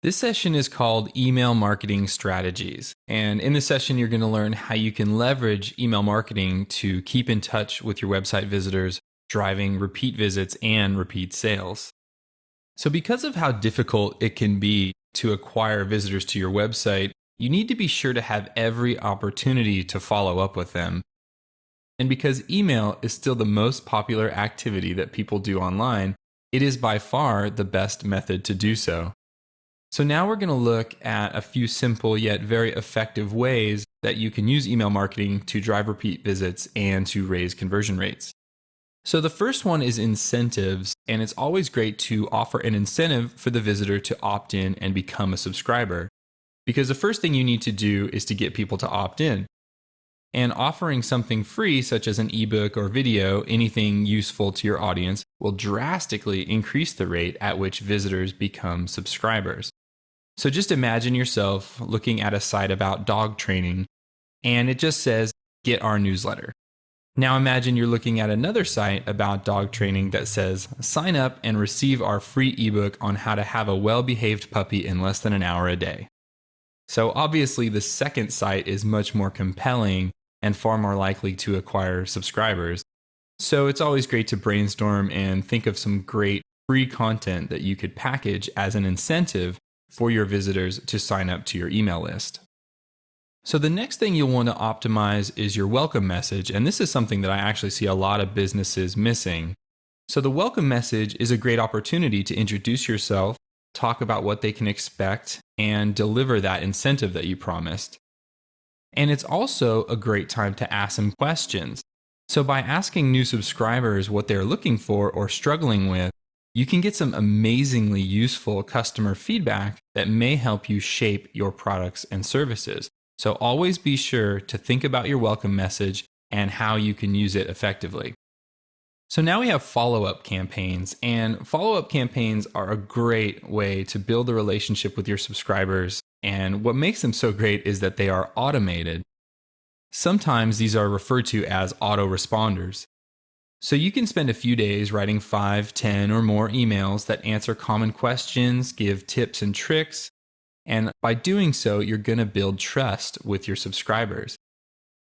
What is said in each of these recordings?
This session is called Email Marketing Strategies. And in this session, you're going to learn how you can leverage email marketing to keep in touch with your website visitors, driving repeat visits and repeat sales. So because of how difficult it can be to acquire visitors to your website, you need to be sure to have every opportunity to follow up with them. And because email is still the most popular activity that people do online, it is by far the best method to do so. So now we're going to look at a few simple yet very effective ways that you can use email marketing to drive repeat visits and to raise conversion rates. So the first one is incentives, and it's always great to offer an incentive for the visitor to opt in and become a subscriber, because the first thing you need to do is to get people to opt in. And offering something free, such as an ebook or video, anything useful to your audience, will drastically increase the rate at which visitors become subscribers. So just imagine yourself looking at a site about dog training, and it just says, "Get our newsletter." Now imagine you're looking at another site about dog training that says, "Sign up and receive our free ebook on how to have a well-behaved puppy in less than an hour a day." So obviously the second site is much more compelling and far more likely to acquire subscribers. So it's always great to brainstorm and think of some great free content that you could package as an incentive for your visitors to sign up to your email list. So the next thing you'll want to optimize is your welcome message, and this is something that I actually see a lot of businesses missing. So the welcome message is a great opportunity to introduce yourself, talk about what they can expect, and deliver that incentive that you promised. And it's also a great time to ask some questions. So by asking new subscribers what they're looking for or struggling with, you can get some amazingly useful customer feedback that may help you shape your products and services. So always be sure to think about your welcome message and how you can use it effectively. So now we have follow-up campaigns, and follow-up campaigns are a great way to build a relationship with your subscribers. And what makes them so great is that they are automated. Sometimes these are referred to as autoresponders. So you can spend a few days writing 5, 10, or more emails that answer common questions, give tips and tricks, and by doing so, you're going to build trust with your subscribers.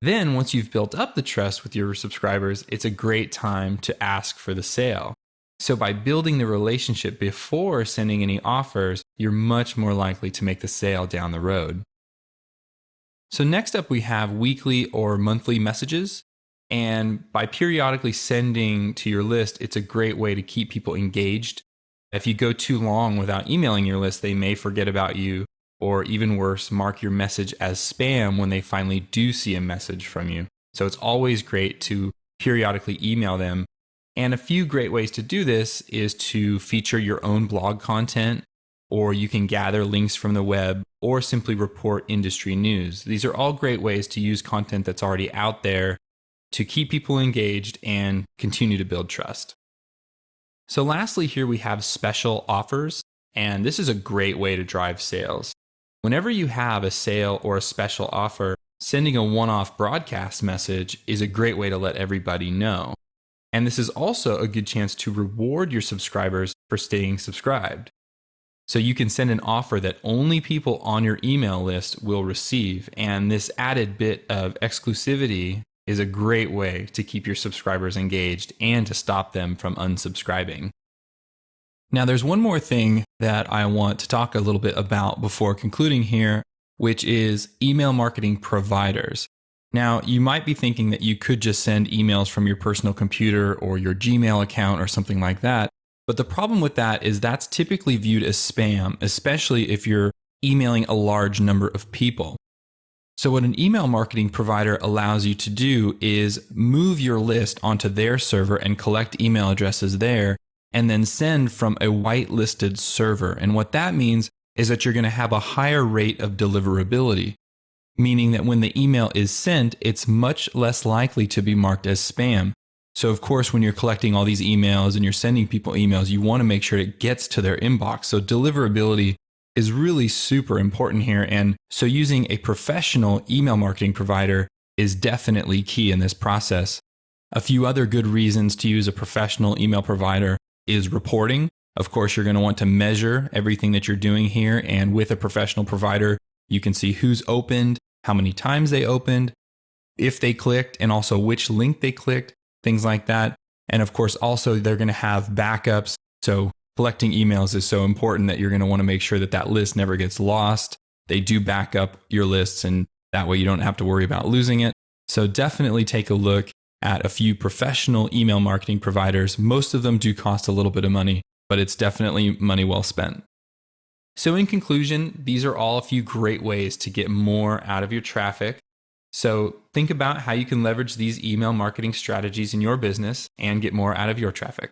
Then once you've built up the trust with your subscribers, it's a great time to ask for the sale. So by building the relationship before sending any offers, you're much more likely to make the sale down the road. So next up, we have weekly or monthly messages. And by periodically sending to your list, it's a great way to keep people engaged. If you go too long without emailing your list, they may forget about you, or even worse, mark your message as spam when they finally do see a message from you. So it's always great to periodically email them. And a few great ways to do this is to feature your own blog content, or you can gather links from the web, or simply report industry news. These are all great ways to use content that's already out there to keep people engaged and continue to build trust. So lastly, here we have special offers, and this is a great way to drive sales. Whenever you have a sale or a special offer, sending a one-off broadcast message is a great way to let everybody know. And this is also a good chance to reward your subscribers for staying subscribed. So you can send an offer that only people on your email list will receive, and this added bit of exclusivity is a great way to keep your subscribers engaged and to stop them from unsubscribing. Now, there's one more thing that I want to talk a little bit about before concluding here, which is email marketing providers. Now, you might be thinking that you could just send emails from your personal computer or your Gmail account or something like that. But the problem with that is that's typically viewed as spam, especially if you're emailing a large number of people. So what an email marketing provider allows you to do is move your list onto their server and collect email addresses there, and then send from a whitelisted server. And what that means is that you're going to have a higher rate of deliverability, meaning that when the email is sent, it's much less likely to be marked as spam. So of course, when you're collecting all these emails and you're sending people emails, you want to make sure it gets to their inbox. So deliverability is really super important here. And so using a professional email marketing provider is definitely key in this process. A few other good reasons to use a professional email provider is reporting. Of course, you're going to want to measure everything that you're doing here. And with a professional provider, you can see who's opened, how many times they opened, if they clicked, and also which link they clicked, things like that. And of course, also they're going to have backups. So collecting emails is so important that you're going to want to make sure that that list never gets lost. They do back up your lists, and that way you don't have to worry about losing it. So definitely take a look at a few professional email marketing providers. Most of them do cost a little bit of money, but it's definitely money well spent. So in conclusion, these are all a few great ways to get more out of your traffic. So think about how you can leverage these email marketing strategies in your business and get more out of your traffic.